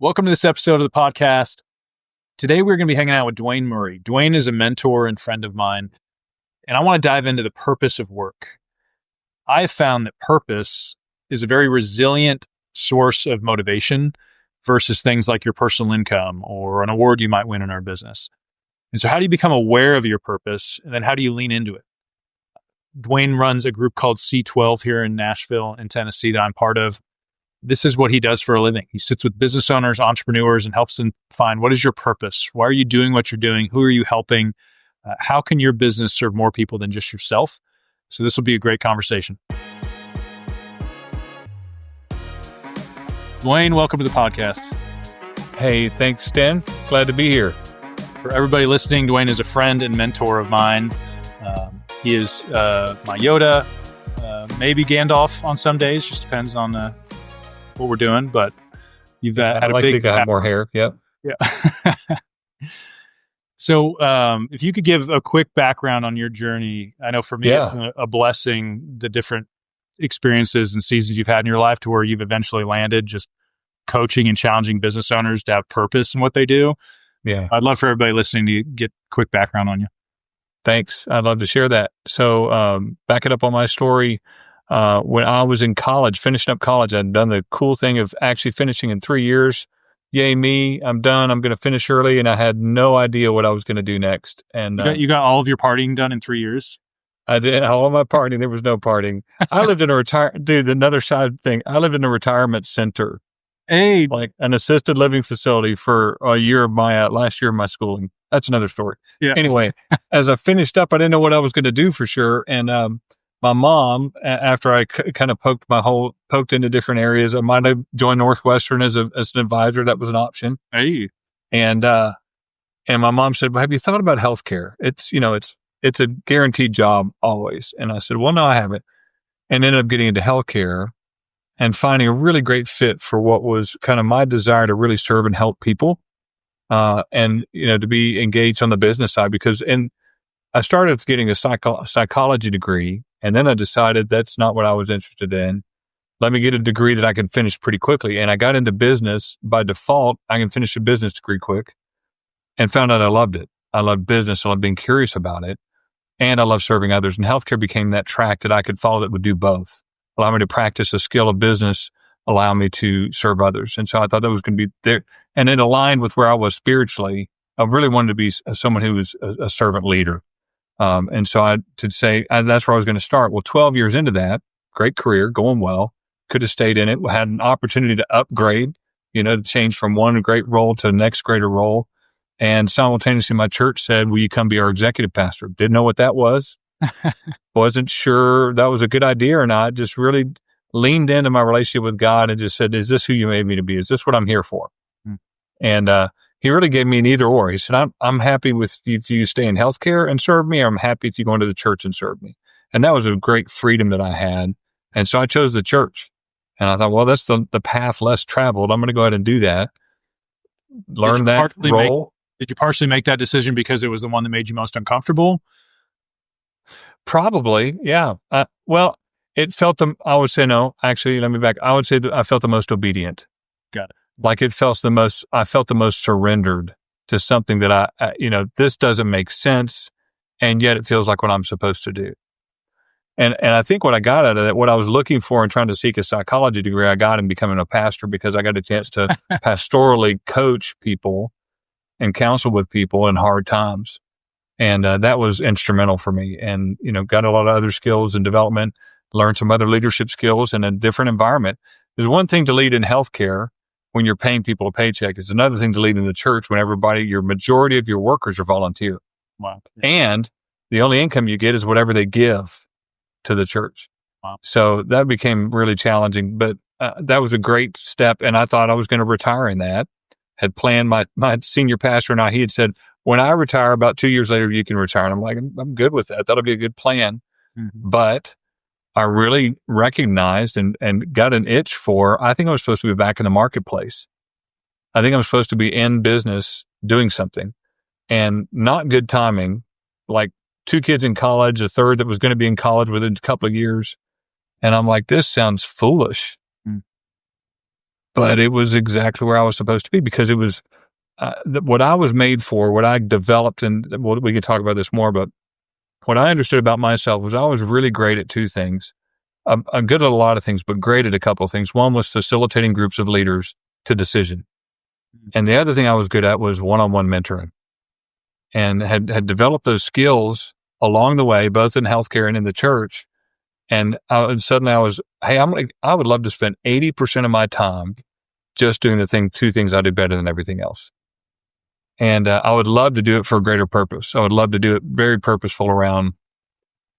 Welcome to this episode of the podcast. Today we're going to be hanging out with Duane Murray. Duane is a mentor and friend of mine, and I want to dive into the purpose of work. I've found that purpose is a very resilient source of motivation versus things like your personal income or an award you might win in our business. And so how do you become aware of your purpose, and then how do you lean into it? Duane runs a group called C12 here in Nashville in Tennessee that I'm part of. This is what he does for a living. He sits with business owners, entrepreneurs, and helps them find what is your purpose? Why are you doing what you're doing? Who are you helping? How can your business serve more people than just yourself? So this will be a great conversation. Duane, welcome to the podcast. Hey, thanks, Stan. Glad to be here. For everybody listening, Duane is a friend and mentor of mine. He is my Yoda, maybe Gandalf on some days, just depends on what we're doing, but you've had a big... I have more hair, yep. Yeah. So if you could give a quick background on your journey, I know for me it's been a blessing, the different experiences and seasons you've had in your life to where you've eventually landed just coaching and challenging business owners to have purpose in what they do. Yeah. I'd love for everybody listening to get quick background on you. Thanks. I'd love to share that. So backing up on my story, when I was in college, finishing up college, I'd done the cool thing of actually finishing in 3 years. Yay me, I'm done. I'm going to finish early. And I had no idea what I was going to do next. And you got all of your partying done in 3 years? I did all of my partying. There was no partying. I lived in another side thing. I lived in a retirement center. Hey, like an assisted living facility for a year of my last year of my schooling. That's another story. Yeah. Anyway, as I finished up, I didn't know what I was going to do for sure. And my mom, after I kind of poked into different areas, I might have joined Northwestern as an advisor. That was an option. Hey, and my mom said, "Well, have you thought about healthcare? It's a guaranteed job always." And I said, "Well, no, I haven't." And ended up getting into healthcare and finding a really great fit for what was kind of my desire to really serve and help people, and to be engaged on the business side. Because I started getting a psychology degree, and then I decided that's not what I was interested in. Let me get a degree that I can finish pretty quickly. And I got into business by default. I can finish a business degree quick, and found out I loved it. I loved business. I loved being curious about it, and I love serving others. And healthcare became that track that I could follow that would do both. Allow me to practice a skill of business, allow me to serve others. And so I thought that was going to be there. And it aligned with where I was spiritually. I really wanted to be someone who was a servant leader. And so that's where I was going to start. Well, 12 years into that, great career, going well, could have stayed in it, had an opportunity to upgrade, to change from one great role to the next greater role. And simultaneously, my church said, "Will you come be our executive pastor?" Didn't know what that was. Wasn't sure that was a good idea or not. Just really leaned into my relationship with God and just said, "Is this who you made me to be? Is this what I'm here for?" And he really gave me an either or. He said, I'm happy with if you stay in healthcare and serve me, or I'm happy if you go into the church and serve me. And that was a great freedom that I had. And so I chose the church. And I thought, well, that's the path less traveled. I'm going to go ahead and do that. Learn that role. Did you partially make that decision because it was the one that made you most uncomfortable? Probably, yeah. It felt I would say no. Actually, let me back. I would say that I felt the most obedient. Got it. Like I felt the most surrendered to something that this doesn't make sense, and yet it feels like what I'm supposed to do. And I think what I got out of that, what I was looking for in trying to seek a psychology degree, I got in becoming a pastor, because I got a chance to pastorally coach people and counsel with people in hard times. And that was instrumental for me, and, got a lot of other skills and development, learned some other leadership skills in a different environment. There's one thing to lead in healthcare when you're paying people a paycheck. It's another thing to lead in the church when your majority of your workers are volunteer. Wow. And the only income you get is whatever they give to the church. Wow. So that became really challenging, but that was a great step. And I thought I was going to retire in that. Had planned my senior pastor and he had said, when I retire, about 2 years later, you can retire. And I'm like, I'm good with that. That'll be a good plan. Mm-hmm. But I really recognized and got an itch for, I think I was supposed to be back in the marketplace. I think I'm supposed to be in business doing something, and not good timing. Like 2 kids in college, a third that was going to be in college within a couple of years. And I'm like, this sounds foolish. but it was exactly where I was supposed to be because it was what I was made for, what I developed, and we could talk about this more, but what I understood about myself was I was really great at two things. I'm good at a lot of things, but great at a couple of things. One was facilitating groups of leaders to decision. And the other thing I was good at was one-on-one mentoring, and had developed those skills along the way, both in healthcare and in the church. And suddenly I was, hey, I would love to spend 80% of my time just doing two things I do better than everything else. And I would love to do it for a greater purpose. I would love to do it very purposeful around,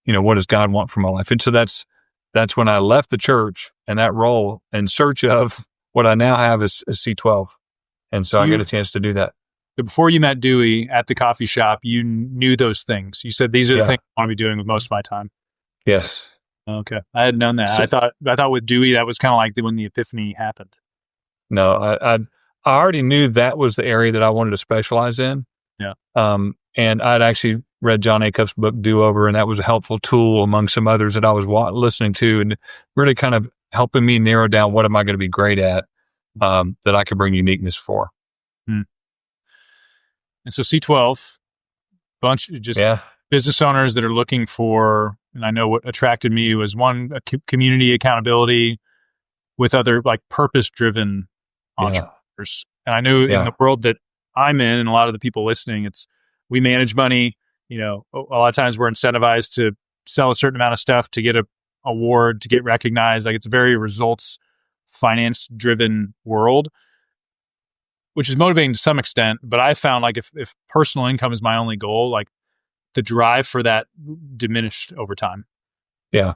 what does God want for my life? And so that's when I left the church and that role in search of what I now have is C12. And so I get a chance to do that. So before you met Dewey at the coffee shop, you knew those things. You said, these are the things I want to be doing with most of my time. Yes. Okay. I had known that. So, I thought with Dewey, that was kind of like when the epiphany happened. No, I already knew that was the area that I wanted to specialize in. Yeah. And I'd actually read John Acuff's book, Do Over, and that was a helpful tool among some others that I was listening to and really kind of helping me narrow down what am I going to be great at that I could bring uniqueness for. And so C12, bunch just business owners that are looking for, and I know what attracted me was one, community accountability with other like purpose-driven entrepreneurs. And I knew in the world that I'm in and a lot of the people listening, we manage money. A lot of times we're incentivized to sell a certain amount of stuff to get an award, to get recognized. Like it's a very results finance-driven world, which is motivating to some extent. But I found like if personal income is my only goal, like the drive for that diminished over time. Yeah.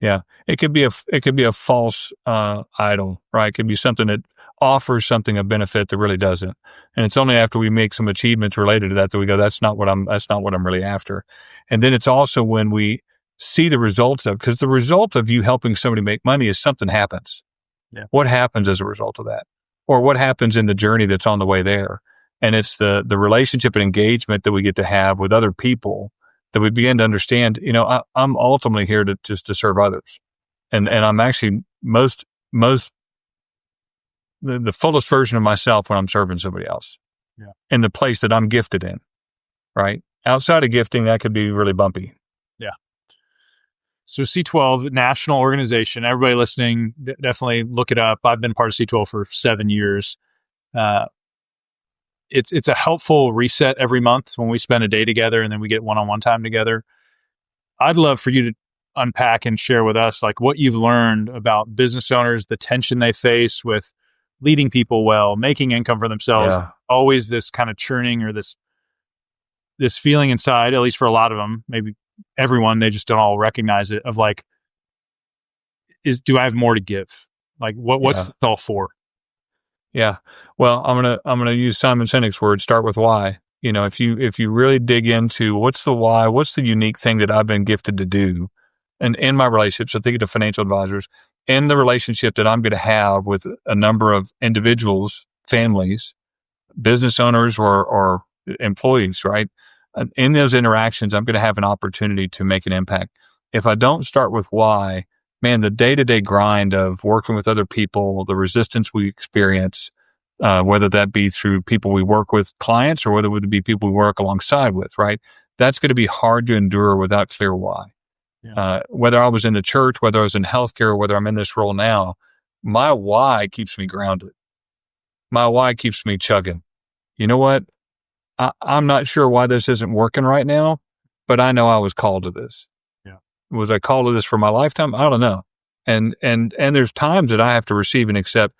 Yeah. It could be a false idol, right? It could be something that offers something a benefit that really doesn't. And it's only after we make some achievements related to that we go, that's not what I'm really after. And then it's also when we see the results of, because the result of you helping somebody make money is something happens. Yeah. What happens as a result of that? Or what happens in the journey that's on the way there? And it's the relationship and engagement that we get to have with other people that we begin to understand, I'm ultimately here to serve others. And I'm actually the fullest version of myself when I'm serving somebody else in the place that I'm gifted in, right? Outside of gifting, that could be really bumpy. Yeah. So C12, national organization, everybody listening, definitely look it up. I've been part of C12 for 7 years. It's a helpful reset every month when we spend a day together and then we get one-on-one time together. I'd love for you to unpack and share with us like what you've learned about business owners, the tension they face with leading people well, making income for themselves. Yeah. Always this kind of churning or this feeling inside, at least for a lot of them, maybe everyone, they just don't all recognize it, of like, do I have more to give? Like what's this all for? Yeah. Well, I'm going to use Simon Sinek's words, start with why. If you really dig into what's the why, what's the unique thing that I've been gifted to do, and in my relationships, I think of financial advisors, in the relationship that I'm going to have with a number of individuals, families, business owners, or employees, right? In those interactions, I'm going to have an opportunity to make an impact. If I don't start with why, man, the day-to-day grind of working with other people, the resistance we experience, whether that be through people we work with, clients, or whether it be people we work alongside with, right? That's going to be hard to endure without clear why. Yeah. Whether I was in the church, whether I was in healthcare, or whether I'm in this role now, my why keeps me grounded. My why keeps me chugging. You know what? I'm not sure why this isn't working right now, but I know I was called to this. Yeah. Was I called to this for my lifetime? I don't know. And there's times that I have to receive and accept.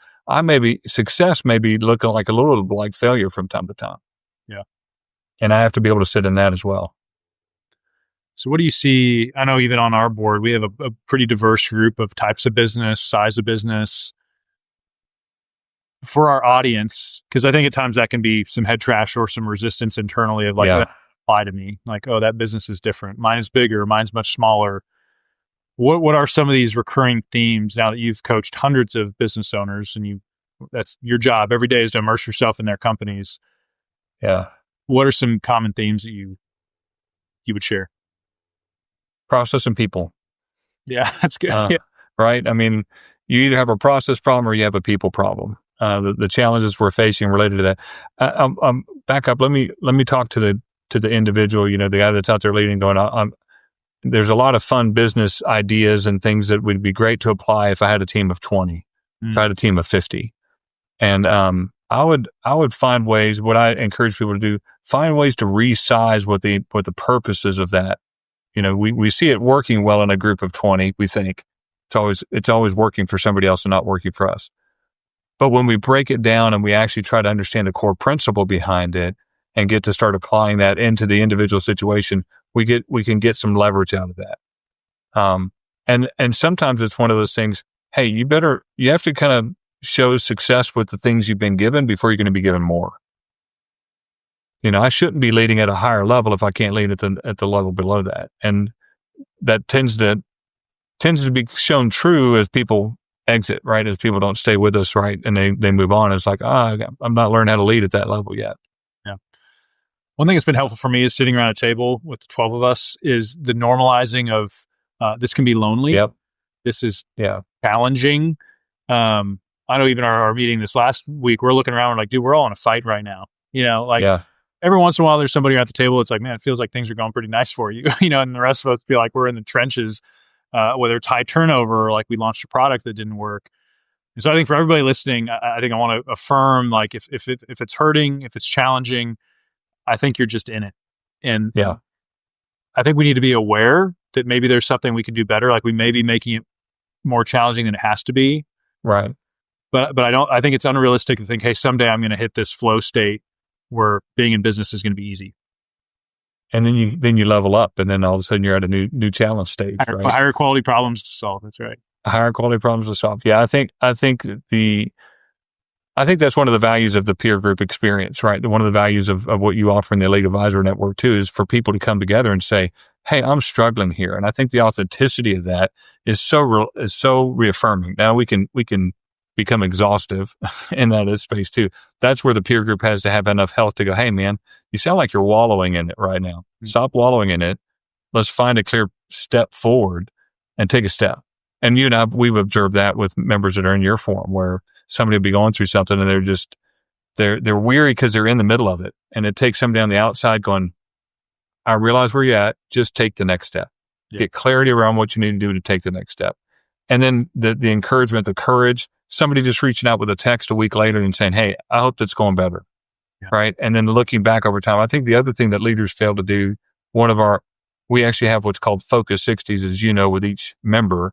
Success may be looking like a little like failure from time to time. Yeah. And I have to be able to sit in that as well. So what do you see? I know even on our board, we have a pretty diverse group of types of business, size of business. For our audience, because I think at times that can be some head trash or some resistance internally of like, that apply to me. Like, oh, that business is different. Mine is bigger. Mine's much smaller. What are some of these recurring themes now that you've coached hundreds of business owners and that's your job every day is to immerse yourself in their companies? Yeah. What are some common themes that you would share? Process and people. Yeah, that's good. Right. I mean, you either have a process problem or you have a people problem. The challenges we're facing related to that. Back up. Let me talk to the individual. The guy that's out there leading. There's a lot of fun business ideas and things that would be great to apply if I had a team of 20, if I had a team of 50, and I would find ways. What I encourage people to do: find ways to resize what the purposes of that. We see it working well in a group of 20. We think it's always working for somebody else and not working for us. But when we break it down and we actually try to understand the core principle behind it and get to start applying that into the individual situation, we can get some leverage out of that. And sometimes it's one of those things. Hey, you have to kind of show success with the things you've been given before you're going to be given more. I shouldn't be leading at a higher level if I can't lead at the level below that. And that tends to be shown true as people exit, right? As people don't stay with us, right? And they move on. It's like, I'm not learning how to lead at that level yet. Yeah. One thing that's been helpful for me is sitting around a table with the 12 of us is the normalizing of this can be lonely. Yep. This is challenging. I know even our meeting this last week, we're looking around, we're like, dude, we're all in a fight right now. Every once in a while, there's somebody at the table. It's like, man, it feels like things are going pretty nice for you, and the rest of us feel like we're in the trenches, whether it's high turnover or like we launched a product that didn't work. And so I think for everybody listening, I think I want to affirm, like, if it's hurting, if it's challenging, I think you're just in it. And I think we need to be aware that maybe there's something we could do better. Like we may be making it more challenging than it has to be. Right. But I think it's unrealistic to think, hey, someday I'm going to hit this flow state where being in business is going to be easy. And then you level up, and then all of a sudden you're at a new challenge stage, right? Higher quality problems to solve. That's right. Higher quality problems to solve. Yeah, I think that's one of the values of the peer group experience, right? One of the values of what you offer in the Elite Advisor Network too is for people to come together and say, "Hey, I'm struggling here," and I think the authenticity of that is so reaffirming. Now we can become exhaustive in that space too. That's where the peer group has to have enough health to go, hey man, you sound like you're wallowing in it right now. Stop wallowing in it. Let's find a clear step forward and take a step. And you and I, we've observed that with members that are in your forum where somebody will be going through something and they're weary because they're in the middle of it. And it takes somebody on the outside going, I realize where you're at. Just take the next step. Yeah. Get clarity around what you need to do to take the next step. And then the encouragement, the courage, somebody just reaching out with a text a week later and saying, hey, I hope that's going better. Yeah. Right. And then looking back over time, I think the other thing that leaders fail to do, we actually have what's called Focus 60s, as you know, with each member.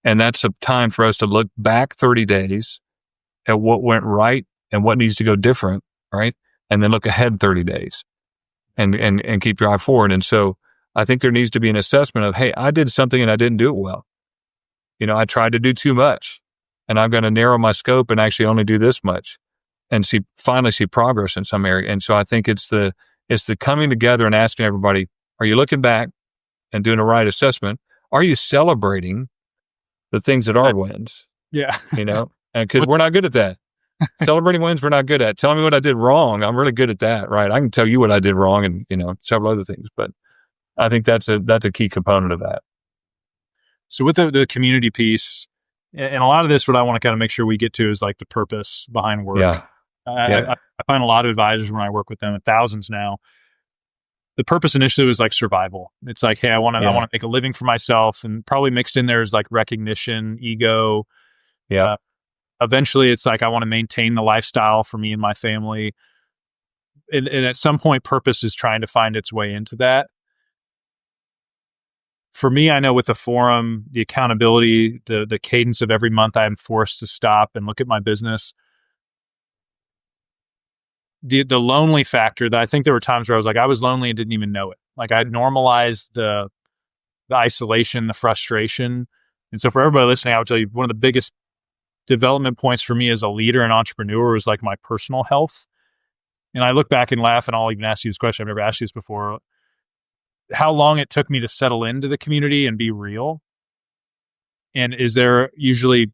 And that's a time for us to look back 30 days at what went right and what needs to go different. Right. And then look ahead 30 days and keep your eye forward. And so I think there needs to be an assessment of, hey, I did something and I didn't do it well. I tried to do too much. And I'm going to narrow my scope and actually only do this much and finally see progress in some area. And so I think it's the coming together and asking everybody, are you looking back and doing the right assessment? Are you celebrating the things that are wins? Yeah. And because we're not good at that. Celebrating wins, we're not good at. Telling me what I did wrong, I'm really good at that, right? I can tell you what I did wrong and, several other things. But I think that's a key component of that. So with the community piece, and a lot of this, what I want to kind of make sure we get to is like the purpose behind work. Yeah. I find a lot of advisors when I work with them, and thousands now, the purpose initially was like survival. It's like, hey, I want to make a living for myself, and probably mixed in there is like recognition, ego. Yeah. Eventually, it's like I want to maintain the lifestyle for me and my family, and at some point, purpose is trying to find its way into that. For me, I know with the forum, the accountability, the cadence of every month, I'm forced to stop and look at my business. The lonely factor, that I think there were times where I was like, I was lonely and didn't even know it. Like I normalized the isolation, the frustration. And so for everybody listening, I would tell you one of the biggest development points for me as a leader and entrepreneur was like my personal health. And I look back and laugh, and I'll even ask you this question. I've never asked you this before. How long it took me to settle into the community and be real. And is there usually,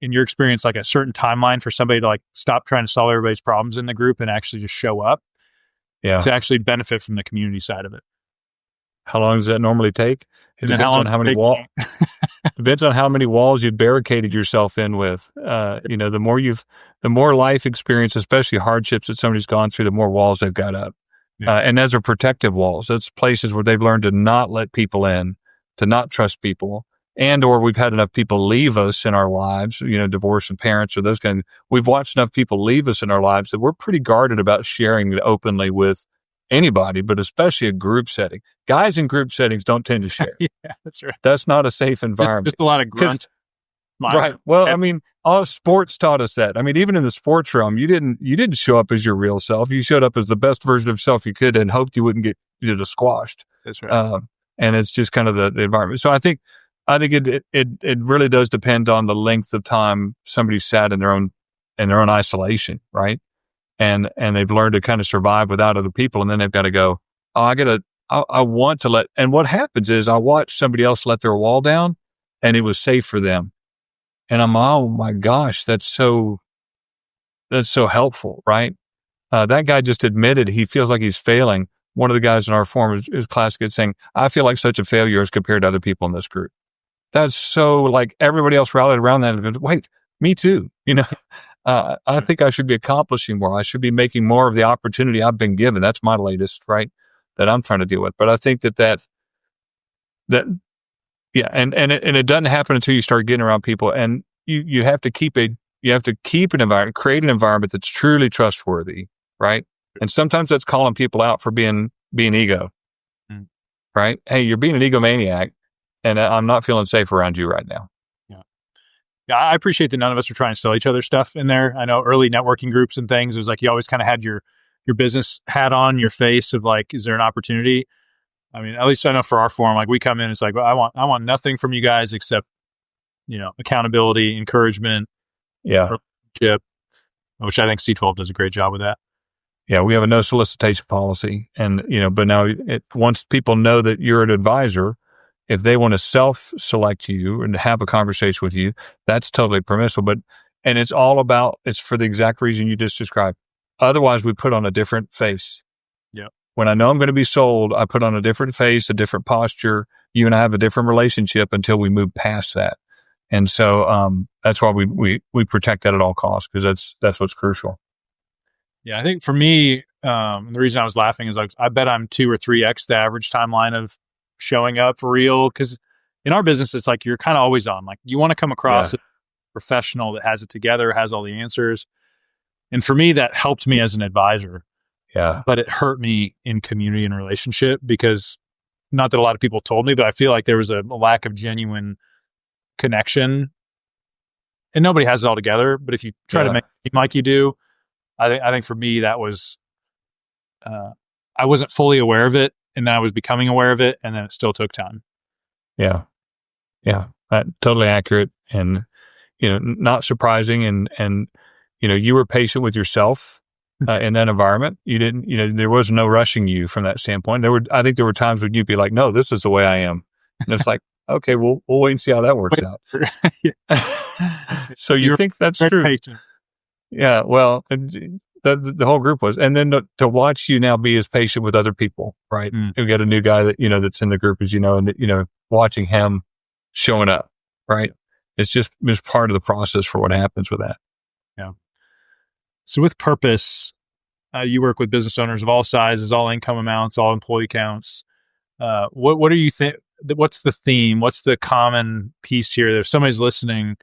in your experience, like a certain timeline for somebody to like stop trying to solve everybody's problems in the group and actually just show up to actually benefit from the community side of it? How long does that normally take? And then Depends on how many walls. walls? Depends on how many walls you've barricaded yourself in with. The more life experience, especially hardships that somebody's gone through, the more walls they've got up. Yeah. And those are protective walls. That's places where they've learned to not let people in, to not trust people, and or we've had enough people leave us in our lives, divorce and parents or those kind of. We've watched enough people leave us in our lives that we're pretty guarded about sharing it openly with anybody, but especially a group setting. Guys in group settings don't tend to share. Yeah, that's right. That's not a safe environment. Just a lot of grunt. Right. Well, I mean, all sports taught us that. I mean, even in the sports realm, you didn't show up as your real self. You showed up as the best version of yourself you could and hoped you wouldn't get squashed. That's right. And it's just kind of the environment. So I think it really does depend on the length of time somebody sat in their own isolation, right? And they've learned to kind of survive without other people, and then they've got to go, I want to let. And what happens is I watch somebody else let their wall down, and it was safe for them. And I'm, oh my gosh, that's so helpful, right? That guy just admitted he feels like he's failing. One of the guys in our forum is classic at saying, I feel like such a failure as compared to other people in this group. That's so like everybody else rallied around that and goes, wait, me too. I think I should be accomplishing more. I should be making more of the opportunity I've been given. That's my latest, right? That I'm trying to deal with. But I think that yeah, and it doesn't happen until you start getting around people, and you have to keep an environment, create an environment that's truly trustworthy, right? And sometimes that's calling people out for being ego, right? Hey, you're being an egomaniac, and I'm not feeling safe around you right now. Yeah, I appreciate that none of us are trying to sell each other stuff in there. I know early networking groups and things, it was like you always kind of had your business hat on, your face of like, is there an opportunity? I mean, at least I know for our forum, like we come in, it's like, well, I want nothing from you guys except, accountability, encouragement, relationship, which I think C12 does a great job with that. Yeah, we have a no solicitation policy, and but now once people know that you're an advisor, if they want to self-select you and have a conversation with you, that's totally permissible. And it's for the exact reason you just described. Otherwise, we put on a different face. Yeah. When I know I'm going to be sold, I put on a different face, a different posture. You and I have a different relationship until we move past that. And so that's why we protect that at all costs, because that's what's crucial. Yeah, I think for me, the reason I was laughing is like I bet I'm 2 or 3x the average timeline of showing up for real. Because in our business, it's like you're kind of always on. Like you want to come across a professional that has it together, has all the answers. And for me, that helped me as an advisor. Yeah. But it hurt me in community and relationship, because not that a lot of people told me, but I feel like there was a lack of genuine connection. And nobody has it all together. But if you try to make it like you do, I think for me, that was, I wasn't fully aware of it, and then I was becoming aware of it, and then it still took time. Yeah. Yeah. Totally accurate, and, not surprising. And, you were patient with yourself in that environment. You didn't, there was no rushing you from that standpoint. I think there were times when you'd be like, no, this is the way I am. And it's like, okay, we'll wait and see how that works out. So you think that's true? Patient. Yeah. Well, the whole group was, and then to watch you now be as patient with other people, right? We got a new guy that, that's in the group, as and, watching him showing up, right? It's part of the process for what happens with that. Yeah. So with purpose, you work with business owners of all sizes, all income amounts, all employee counts. What do you think? What's the theme? What's the common piece here? If somebody's listening,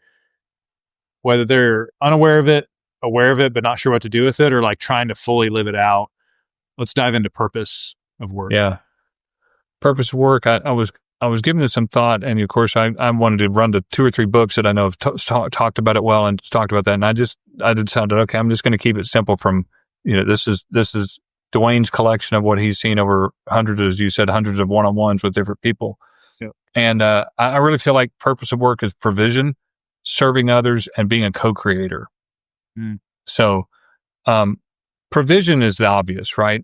whether they're unaware of it, aware of it, but not sure what to do with it, or like trying to fully live it out, let's dive into purpose of work. Yeah. Purpose of work. I was giving this some thought, and of course I wanted to run to 2 or 3 books that I know have talked about it well and talked about that. And I decided, okay, I'm just going to keep it simple from, this is Duane's collection of what he's seen over hundreds, as you said, hundreds of one-on-ones with different people. Yep. And I really feel like purpose of work is provision, serving others, and being a co-creator. So, provision is the obvious, right?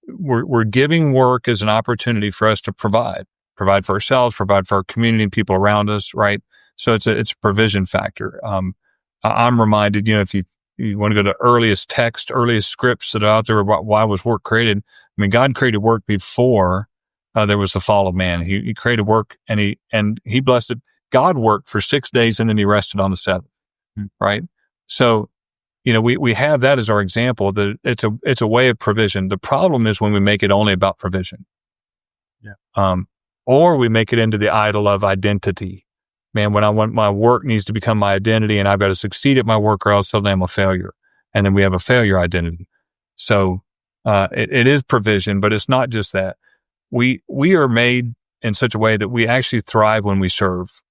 We're giving work as an opportunity for us to provide for ourselves, provide for our community and people around us, right? So it's a provision factor. I'm reminded, if you want to go to earliest text, earliest scripts that are out there about why was work created. I mean, God created work before there was the fall of man. He created work, and he blessed it. God worked for 6 days, and then he rested on the seventh. Right. So, we have that as our example, that it's a way of provision. The problem is when we make it only about provision. Yeah. Or we make it into the idol of identity. Man, when I want my work needs to become my identity, and I've got to succeed at my work, or else suddenly I'm a failure. And then we have a failure identity. So, it is provision, but it's not just that. We are made in such a way that we actually thrive when we serve.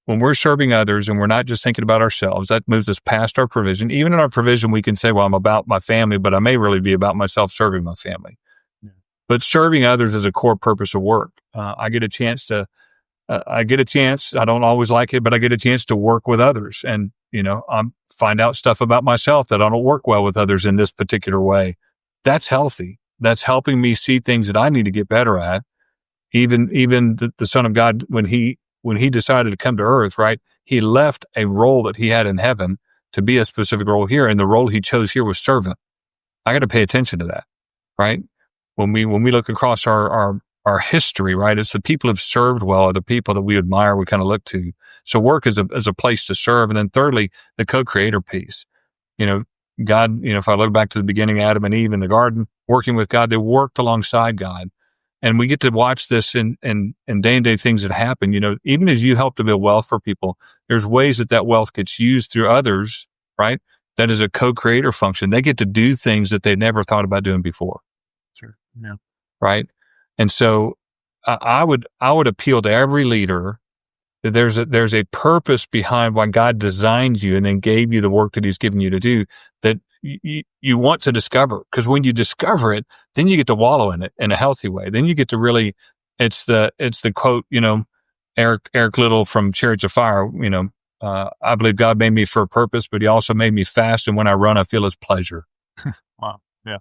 When we're serving others and we're not just thinking about ourselves, that moves us past our provision. Even in our provision, we can say, well, I'm about my family, but I may really be about myself serving my family. Yeah. But serving others is a core purpose of work. I get a chance, I don't always like it, but I get a chance to work with others and, find out stuff about myself that I don't work well with others in this particular way. That's healthy. That's helping me see things that I need to get better at. Even the Son of God, when he decided to come to earth, right, he left a role that he had in heaven to be a specific role here. And the role he chose here was servant. I got to pay attention to that, right? When we look across our history, right, it's the people who've served well are the people that we admire, we kind of look to. So work is a place to serve. And then thirdly, the co-creator piece. God, if I look back to the beginning, Adam and Eve in the garden, working with God, they worked alongside God. And we get to watch this in day-to-day things that happen. Even as you help to build wealth for people, there's ways that wealth gets used through others, right? That is a co-creator function. They get to do things that they never thought about doing before. Sure. Yeah. Right. And so I would appeal to every leader that there's a purpose behind why God designed you and then gave you the work that he's given you to do that you want to discover. Because when you discover it, then you get to wallow in it in a healthy way. Then you get to really, it's the quote, Eric Little from Chariots of Fire, I believe God made me for a purpose, but he also made me fast. And when I run, I feel his pleasure. Wow. Yeah.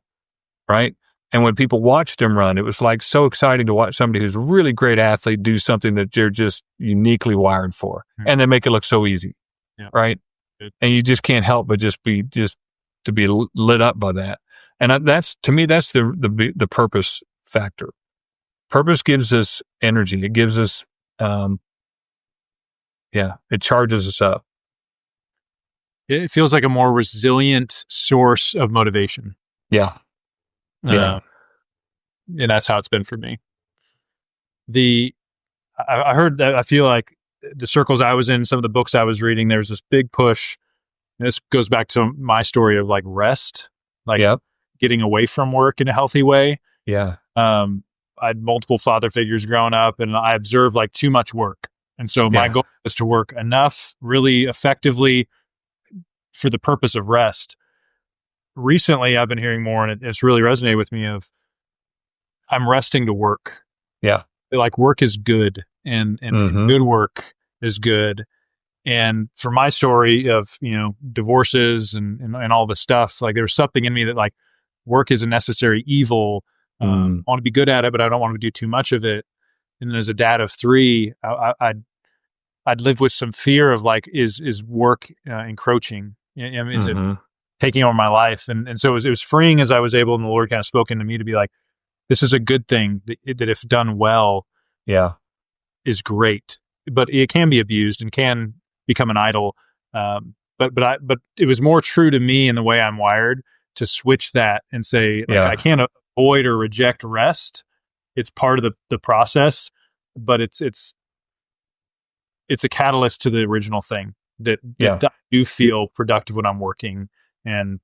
Right. And when people watched him run, it was like so exciting to watch somebody who's a really great athlete do something that they're just uniquely wired for. Mm-hmm. And they make it look so easy. Yeah. Right. Good. And you just can't help but just to be lit up by that. And that's, to me, that's the purpose factor. Purpose gives us energy. It gives us, it charges us up. It feels like a more resilient source of motivation. Yeah. Yeah. And that's how it's been for me. I heard that, I feel like the circles I was in, some of the books I was reading, there's this big push. And this goes back to my story of like rest, like getting away from work in a healthy way. Yeah. I had multiple father figures growing up, and I observed like too much work. And so my goal was to work enough, really effectively, for the purpose of rest. Recently, I've been hearing more, and it's really resonated with me, of I'm resting to work. Yeah. Like work is good, and mm-hmm. good work is good. And for my story of, divorces and all this stuff, like there's something in me that like work is a necessary evil. I want to be good at it, but I don't want to do too much of it. And then as a dad of 3, I'd live with some fear of like, is work encroaching? Is it taking over my life? And so it was freeing as I was able, and the Lord kind of spoke into me to be like, this is a good thing that if done well, is great, but it can be abused and can become an idol. But it was more true to me in the way I'm wired to switch that and say, like, I can't avoid or reject rest. It's part of the process, but it's a catalyst to the original thing that I do feel productive when I'm working and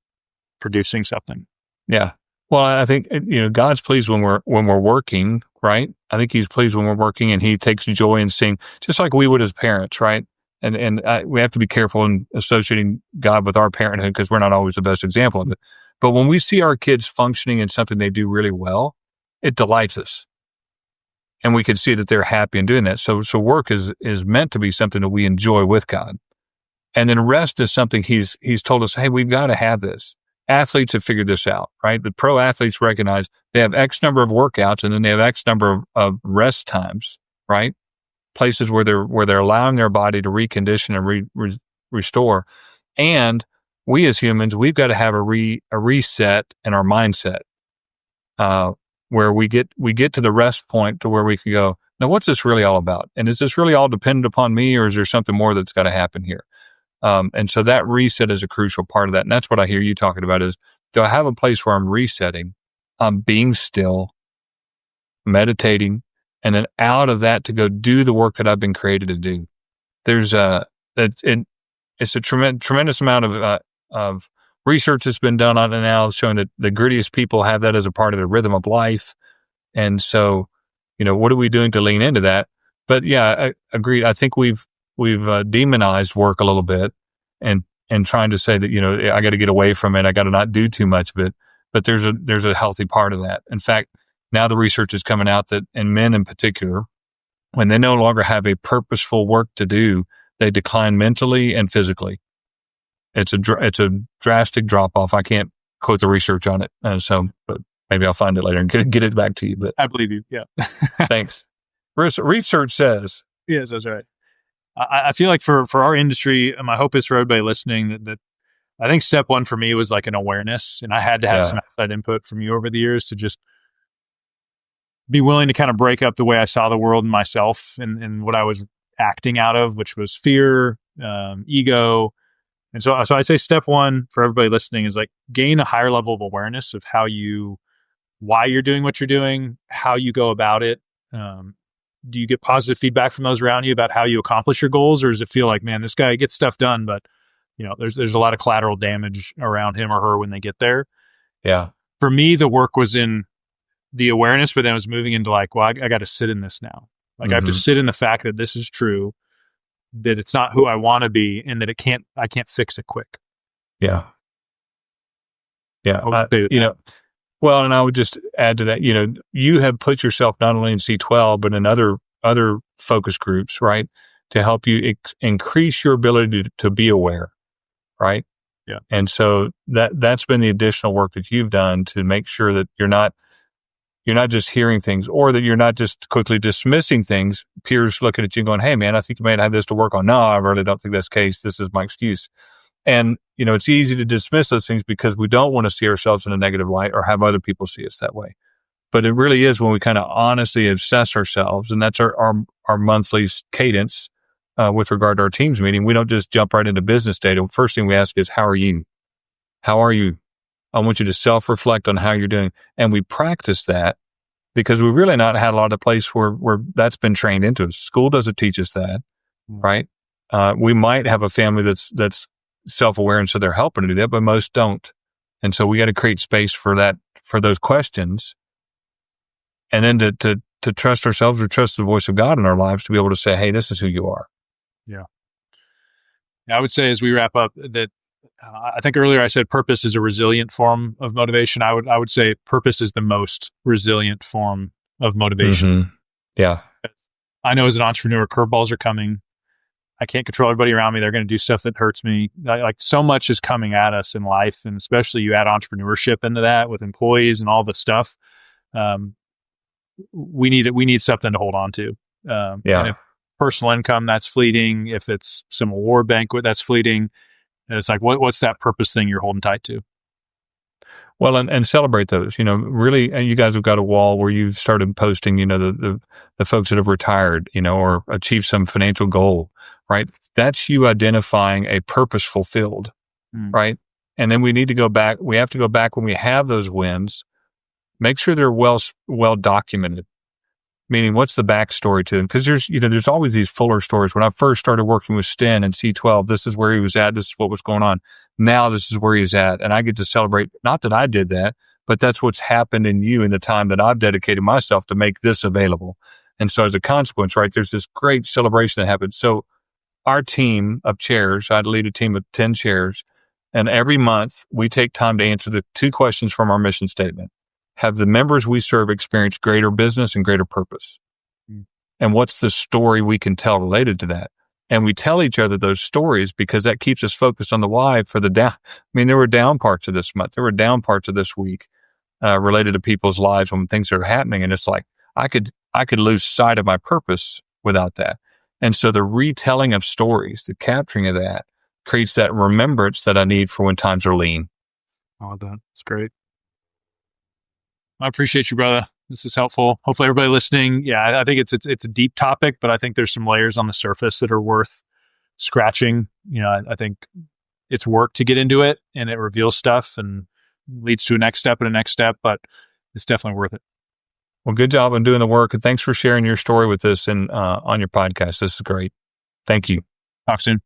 producing something. Yeah. Well, I think, God's pleased when we're working, right? I think he's pleased when we're working, and he takes joy in seeing, just like we would as parents, right? And we have to be careful in associating God with our parenthood, because we're not always the best example of it. But when we see our kids functioning in something they do really well, it delights us. And we can see that they're happy in doing that. So work is meant to be something that we enjoy with God. And then rest is something he's told us, hey, we've got to have this. Athletes have figured this out, right? The pro athletes recognize they have X number of workouts, and then they have X number of rest times, right? Places where they're allowing their body to recondition and restore. And we as humans, we've got to have a reset in our mindset. where we get to the rest point to where we can go, now what's this really all about? And is this really all dependent upon me, or is there something more that's got to happen here? And so that reset is a crucial part of that. And that's what I hear you talking about is, do I have a place where I'm resetting, I'm being still, meditating, and then out of that to go do the work that I've been created to do. It's a tremendous amount of research that's been done on it now, showing that the grittiest people have that as a part of the rhythm of life. And so, what are we doing to lean into that? But yeah, I agreed. I think we've demonized work a little bit and trying to say that, I got to get away from it. I got to not do too much of it. But there's a healthy part of that. In fact, now the research is coming out that in men in particular, when they no longer have a purposeful work to do, they decline mentally and physically. It's a drastic drop off. I can't quote the research on it. But maybe I'll find it later and get it back to you. But I believe you. Yeah. Thanks. Research says. Yes, that's right. I feel like for our industry, my hope is for everybody listening that I think step one for me was like an awareness, and I had to have some outside input from you over the years to just be willing to kind of break up the way I saw the world and myself and what I was acting out of, which was fear, ego. And so I'd say step one for everybody listening is like gain a higher level of awareness of why you're doing what you're doing, how you go about it. Do you get positive feedback from those around you about how you accomplish your goals? Or does it feel like, man, this guy gets stuff done, but there's a lot of collateral damage around him or her when they get there. Yeah. For me, the work was in the awareness, but then I was moving into like, well, I got to sit in this now. Like I have to sit in the fact that this is true, that it's not who I want to be, and that I can't fix it quick. Yeah. Yeah. Well, and I would just add to that, you have put yourself not only in C12, but in other focus groups, right? To help you increase your ability to be aware, right? Yeah. And so that's been the additional work that you've done to make sure that you're not just hearing things, or that you're not just quickly dismissing things, peers looking at you going, hey man, I think you might have this to work on. No, I really don't think that's the case. This is my excuse. And, it's easy to dismiss those things because we don't want to see ourselves in a negative light or have other people see us that way. But it really is when we kind of honestly assess ourselves, and that's our monthly cadence with regard to our teams meeting. We don't just jump right into business data. First thing we ask is, how are you? How are you? I want you to self-reflect on how you're doing. And we practice that because we've really not had a lot of place where that's been trained into us. School doesn't teach us that, right? We might have a family that's self-aware, and so they're helping to do that, but most don't. And so we got to create space for that, for those questions. And then to trust ourselves or trust the voice of God in our lives to be able to say, hey, this is who you are. Yeah. I would say as we wrap up that I think earlier I said purpose is a resilient form of motivation. I would say purpose is the most resilient form of motivation. Mm-hmm. Yeah. I know as an entrepreneur, curveballs are coming. I can't control everybody around me. They're going to do stuff that hurts me. Like so much is coming at us in life, and especially you add entrepreneurship into that with employees and all the stuff. We need something to hold on to. And if personal income, that's fleeting. If it's some award banquet, that's fleeting. And it's like, what's that purpose thing you're holding tight to? Well, and celebrate those, really, and you guys have got a wall where you've started posting, the folks that have retired, or achieved some financial goal, right? That's you identifying a purpose fulfilled, right? And then we need to go back. We have to go back when we have those wins, make sure they're well documented. Meaning, what's the backstory to them? Because there's always these fuller stories. When I first started working with Sten and C12, this is where he was at. This is what was going on. Now this is where he's at. And I get to celebrate, not that I did that, but that's what's happened in you in the time that I've dedicated myself to make this available. And so as a consequence, right, there's this great celebration that happens. So our team of chairs, I'd lead a team of 10 chairs. And every month we take time to answer the 2 questions from our mission statement. Have the members we serve experienced greater business and greater purpose? And what's the story we can tell related to that? And we tell each other those stories because that keeps us focused on the why for the down. I mean, there were down parts of this month. There were down parts of this week related to people's lives when things are happening. And it's like, I could lose sight of my purpose without that. And so the retelling of stories, the capturing of that creates that remembrance that I need for when times are lean. Oh, that's great. I appreciate you, brother. This is helpful. Hopefully everybody listening. Yeah, I think it's a deep topic, but I think there's some layers on the surface that are worth scratching. I think it's work to get into it, and it reveals stuff and leads to a next step and a next step, but it's definitely worth it. Well, good job on doing the work, and thanks for sharing your story with us and on your podcast. This is great. Thank you. Talk soon.